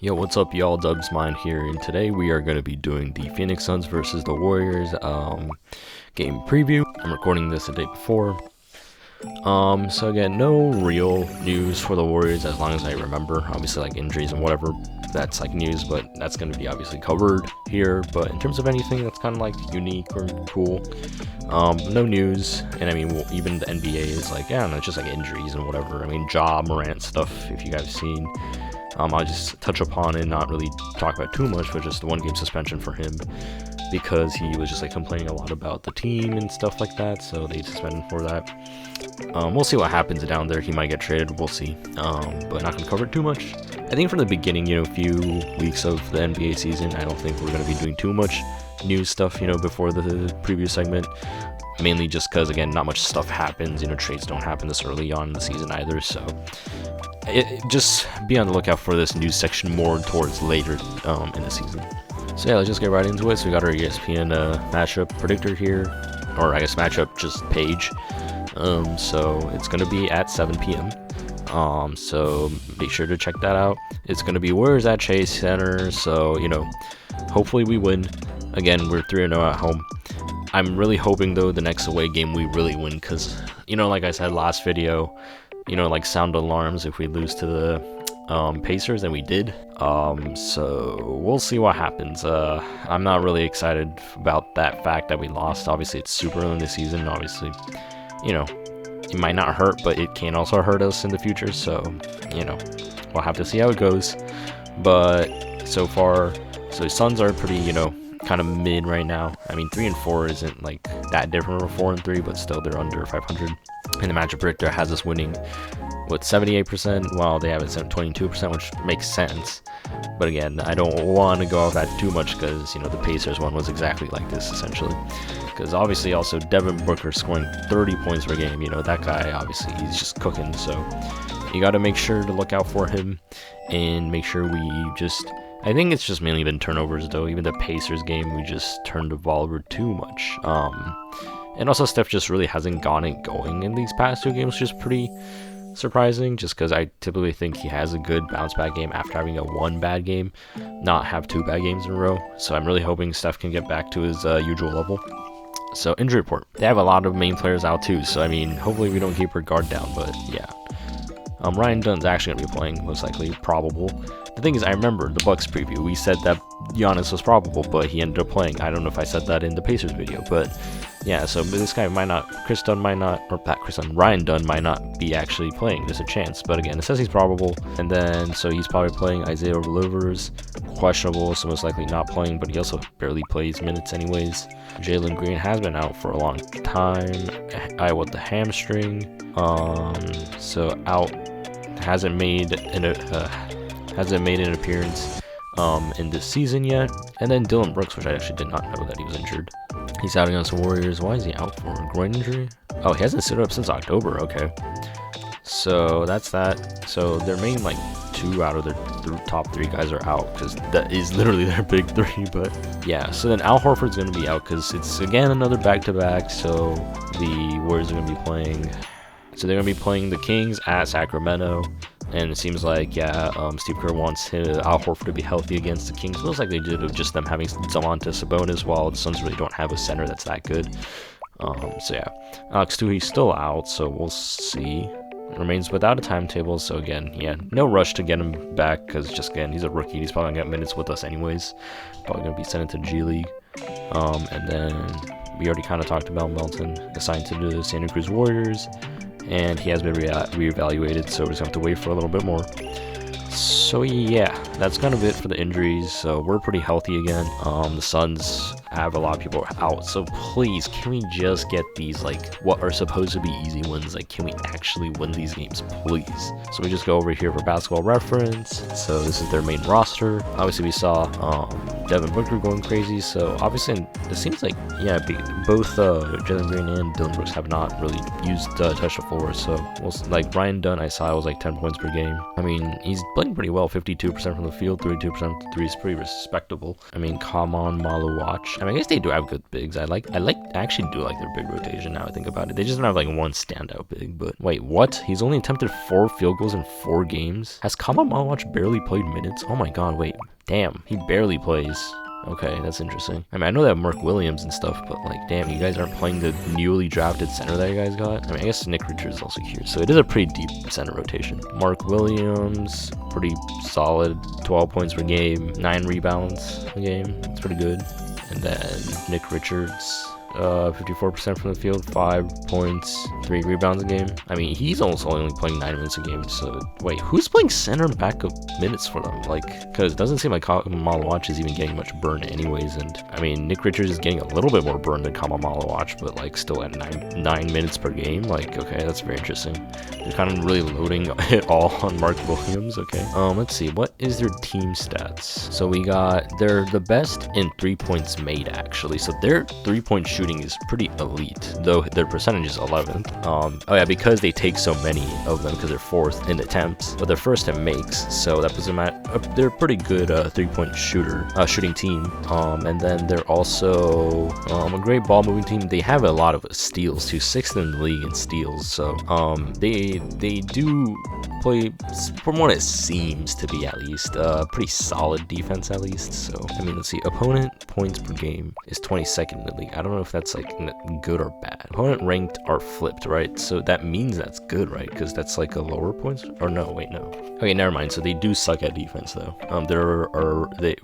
Yo, what's up, y'all? Dubs Mine here, and today we are going to be doing the Phoenix Suns versus the Warriors game preview. I'm recording this the day before. So again, no real news for the Warriors as long as I remember. Obviously, like injuries and whatever, that's like news, but that's going to be obviously covered here. But in terms of anything that's kind of like unique or cool, no news. And I mean, well, even the NBA is like, yeah, no, it's just like injuries and whatever. I mean, Ja Morant stuff, if you guys have seen. I'll just touch upon it, not really talk about too much, but just the 1-game suspension for him because he was just like complaining a lot about the team and stuff like that, so they suspended him for that. We'll see what happens down there. He might get traded, we'll see, but not going to cover it too much. I think from the beginning, a few weeks of the NBA season, I don't think we're going to be doing too much news stuff, before the preview segment. Mainly just because, again, not much stuff happens. Trades don't happen this early on in the season either, so just be on the lookout for this news section more towards later in the season. So yeah, let's just get right into it. So we got our ESPN matchup predictor here, or I guess matchup just page. So it's going to be at 7 p.m. So make sure to check that out. It's going to be Warriors at Chase Center, so, hopefully we win. Again, we're 3-0 at home. I'm really hoping, though, the next away game we really win because, like I said last video, like sound alarms if we lose to the Pacers, and we did. So we'll see what happens. I'm not really excited about that fact that we lost. Obviously, it's super early in the season. Obviously, it might not hurt, but it can also hurt us in the future. So, we'll have to see how it goes. But so far, the Suns are pretty, kind of mid right now. I mean, 3-4 isn't like that different from 4-3, but still they're under 500. And the matchup predictor has us winning with 78%, while they have it at 22%, which makes sense. But again, I don't want to go off that too much because, the Pacers one was exactly like this, essentially. Because obviously also Devin Booker scoring 30 points per game, that guy, obviously, he's just cooking. So you got to make sure to look out for him and make sure we just... I think it's just mainly been turnovers, though. Even the Pacers game, we just turned the ball over too much. And also, Steph just really hasn't gotten it going in these past 2 games, which is pretty surprising, just because I typically think he has a good bounce-back game after having a 1 bad game, not have 2 bad games in a row. So I'm really hoping Steph can get back to his usual level. So, injury report. They have a lot of main players out, too, so, I mean, hopefully we don't keep our guard down, but yeah. Ryan Dunn's actually going to be playing, most likely, probable. The thing is, I remember the Bucks preview, we said that Giannis was probable, but he ended up playing. I don't know if I said that in the Pacers video, but yeah, so this guy might not, Ryan Dunn might not be actually playing. There's a chance, but again, it says he's probable, and then, so he's probably playing. Isaiah Rivers, questionable, so most likely not playing, but he also barely plays minutes anyways. Jalen Green has been out for a long time, with the hamstring, so out, hasn't made an appearance in this season yet. And then Dylan Brooks, which I actually did not know that he was injured. He's out against the Warriors. Why is he out for? A groin injury? Oh, he hasn't stood up since October. Okay. So that's that. So their main 2 out of their top 3 guys are out because that is literally their big 3. But yeah, so then Al Horford's going to be out because it's again another back-to-back. So the Warriors are going to be playing. So they're going to be playing the Kings at Sacramento. And it seems like, Steve Kerr wants Al Horford to be healthy against the Kings. Most likely due to just them having Domantas Sabonis, while the Suns really don't have a center that's that good. So yeah, Alex Tuhi's still out, so we'll see. Remains without a timetable, so again, yeah, no rush to get him back, because just again, he's a rookie. He's probably going to get minutes with us anyways. Probably going to be sent into G League. And then we already kind of talked about Melton, assigned to the Santa Cruz Warriors. And he has been reevaluated, so we're just going to have to wait for a little bit more. So yeah, that's kind of it for the injuries. So we're pretty healthy again. The Suns have a lot of people out, so please, can we just get these, what are supposed to be easy wins? Can we actually win these games, please? So we just go over here for basketball reference. So this is their main roster. Obviously, we saw Devin Booker going crazy, so obviously it seems like, yeah, both Jalen Green and Dylan Brooks have not really used touch the floor, so Ryan Dunn, I saw, was 10 points per game. I mean, he's playing pretty well, 52% from the field, 32% from the 3 is pretty respectable. I mean, come on, Malu, watch. I mean, I guess they do have good bigs. I actually do like their big rotation now I think about it. They just don't have like one standout big. But wait, what? He's only attempted 4 field goals in 4 games? Has Kama Malawach barely played minutes? Oh my god, wait. Damn, he barely plays. Okay, that's interesting. I mean, I know they have Mark Williams and stuff, but like, damn, you guys aren't playing the newly drafted center that you guys got? I mean, I guess Nick Richards is also here, so it is a pretty deep center rotation. Mark Williams, pretty solid, 12 points per game, 9 rebounds a game. That's pretty good. And then Nick Richards, 54% from the field, 5 points, 3 rebounds a game. I mean, he's also only playing 9 minutes a game, so wait, who's playing center and backup minutes for them? Like, because it doesn't seem like Malawach is even getting much burn anyways, and I mean, Nick Richards is getting a little bit more burn than Kama Malawach, but like still at 9 minutes per game. Like, okay, that's very interesting. They're kind of really loading it all on Mark Williams. Okay, let's see, what is their team stats? So we got, they're the best in 3 points made actually, so their 3-point shooting is pretty elite, though their percentage is 11th. Oh yeah, because they take so many of them, because they're 4th in attempts, but they're 1st in makes, so that puts them at they're a pretty good 3-point shooting team. And then they're also a great ball moving team. They have a lot of steals too, 6th in the league in steals, so they do play, from what it seems to be at least, pretty solid defense at least. So I mean, let's see, opponent points per game is 22nd in the league. I don't know if that's like good or bad. Opponent ranked are flipped, right? So that means that's good, right? Because that's like a lower points, or no, wait, no. Okay, never mind. So they do suck at defense though.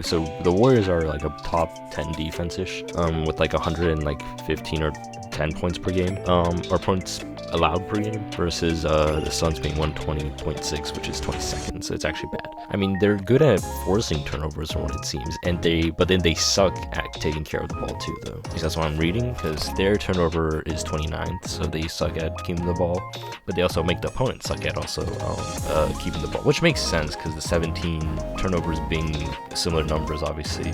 So the Warriors are like a top 10 defense-ish, with like 115 or 10 points per game, or points allowed per game, versus the Suns being 120.6, which is 22nd, so it's actually bad. I mean, they're good at forcing turnovers from what it seems, but then they suck at taking care of the ball too, though. At least that's what I'm reading, because their turnover is 29th, so they suck at keeping the ball, but they also make the opponent suck at also keeping the ball, which makes sense, because the 17 turnovers being similar numbers obviously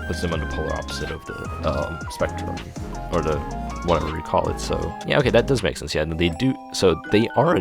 puts them on the polar opposite of the spectrum, or the whatever you call it. So yeah, okay, that does make sense. Yeah, they do. So they are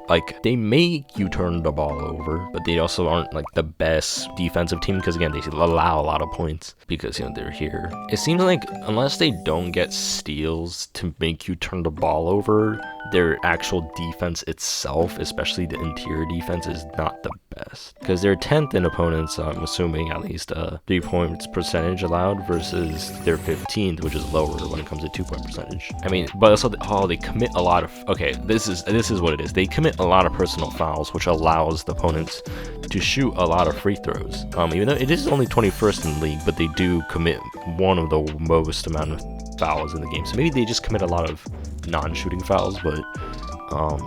like, they make you turn the ball over, but they also aren't like the best defensive team, because again, they allow a lot of points because, you know, they're here. It seems like unless they don't get steals to make you turn the ball over, their actual defense itself, especially the interior defense, is not the best, because they're 10th in opponents, I'm assuming, at least 3 points percentage allowed, versus their 15th, which is lower when it comes to 2-point percentage. I mean, but also they commit a lot of, okay, this is what it is. They commit a lot of personal fouls, which allows the opponents to shoot a lot of free throws. Even though it is only 21st in the league, but they do commit one of the most amount of fouls in the game. So maybe they just commit a lot of non-shooting fouls, but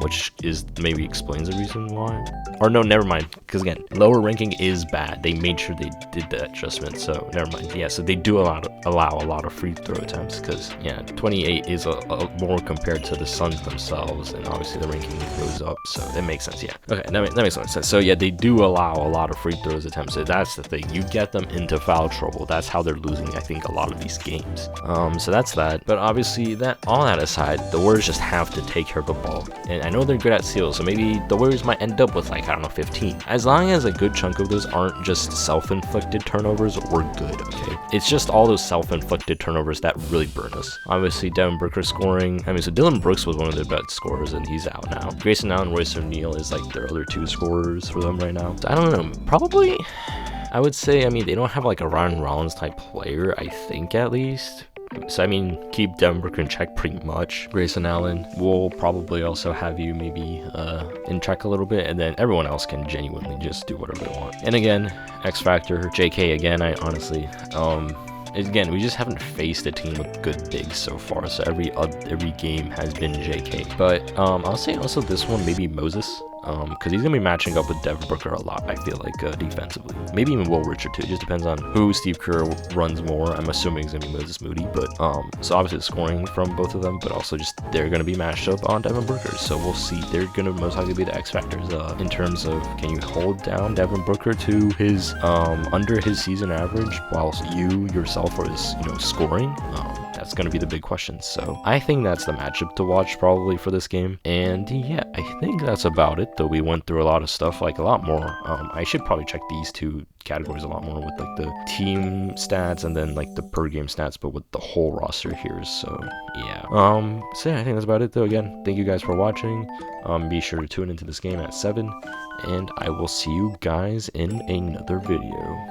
which is maybe explains the reason why. Or no, never mind, because again, lower ranking is bad. They made sure they did that adjustment, so never mind. Yeah, so they do allow a lot of free throw attempts, because yeah, 28 is a more compared to the Suns themselves, and obviously the ranking goes up, so that makes sense. Yeah, okay, that makes a lot of sense. So yeah, they do allow a lot of free throws attempts. So that's the thing, you get them into foul trouble. That's how they're losing, I think, a lot of these games. So that's that. But obviously, all that aside, the Warriors just have to take care of the ball. And I know they're good at steals, so maybe the Warriors might end up with, like, I don't know, 15. As long as a good chunk of those aren't just self-inflicted turnovers, we're good, okay? It's just all those self-inflicted turnovers that really burn us. Obviously, Devin Booker scoring. I mean, so Dylan Brooks was one of their best scorers, and he's out now. Grayson Allen, Royce O'Neal is, like, their other 2 scorers for them right now. So I don't know, probably, I would say, I mean, they don't have, like, a Ryan Rollins type player, I think, at least. So, I mean, keep Devin Booker in check pretty much. Grayson Allen will probably also have you maybe in check a little bit, and then everyone else can genuinely just do whatever they want. And again, X Factor, JK again, I honestly, again, we just haven't faced a team with good bigs so far, so every game has been JK. But I'll say also this one, maybe Moses, because he's going to be matching up with Devin Booker a lot, I feel like, defensively. Maybe even Will Richard, too. It just depends on who Steve Kerr runs more. I'm assuming it's going to be Moses Moody, but so obviously scoring from both of them, but also just they're going to be matched up on Devin Booker, so we'll see. They're going to most likely be the X factors in terms of, can you hold down Devin Booker to his under his season average whilst you yourself are, scoring? that's going to be the big question. So I think that's the matchup to watch probably for this game. And yeah, I think that's about it, though we went through a lot of stuff, like a lot more. I should probably check these two categories a lot more with like the team stats and then like the per game stats, but with the whole roster here. So yeah. So yeah, I think that's about it, though. Again, thank you guys for watching. Be sure to tune into this game at 7, and I will see you guys in another video.